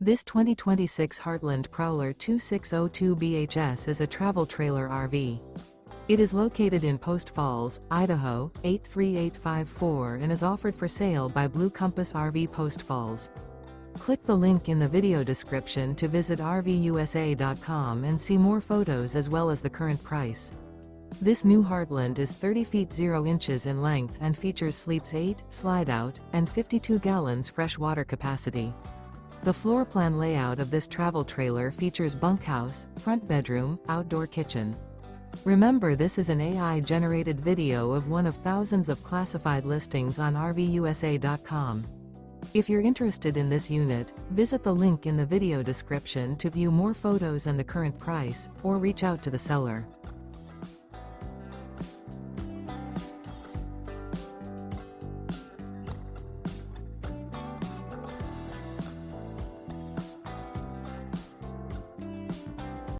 This 2026 Heartland Prowler 2602 BHS is a travel trailer RV. It is located in Post Falls, Idaho, 83854 and is offered for sale by Blue Compass RV Post Falls. Click the link in the video description to visit RVUSA.com and see more photos as well as the current price. This new Heartland is 30 feet 0 inches in length and features sleeps 8, Slideout, and 52 gallons fresh water capacity. The floor plan layout of this travel trailer features bunkhouse, front bedroom, outdoor kitchen. Remember, this is an AI-generated video of one of thousands of classified listings on RVUSA.com. If you're interested in this unit, visit the link in the video description to view more photos and the current price, or reach out to the seller.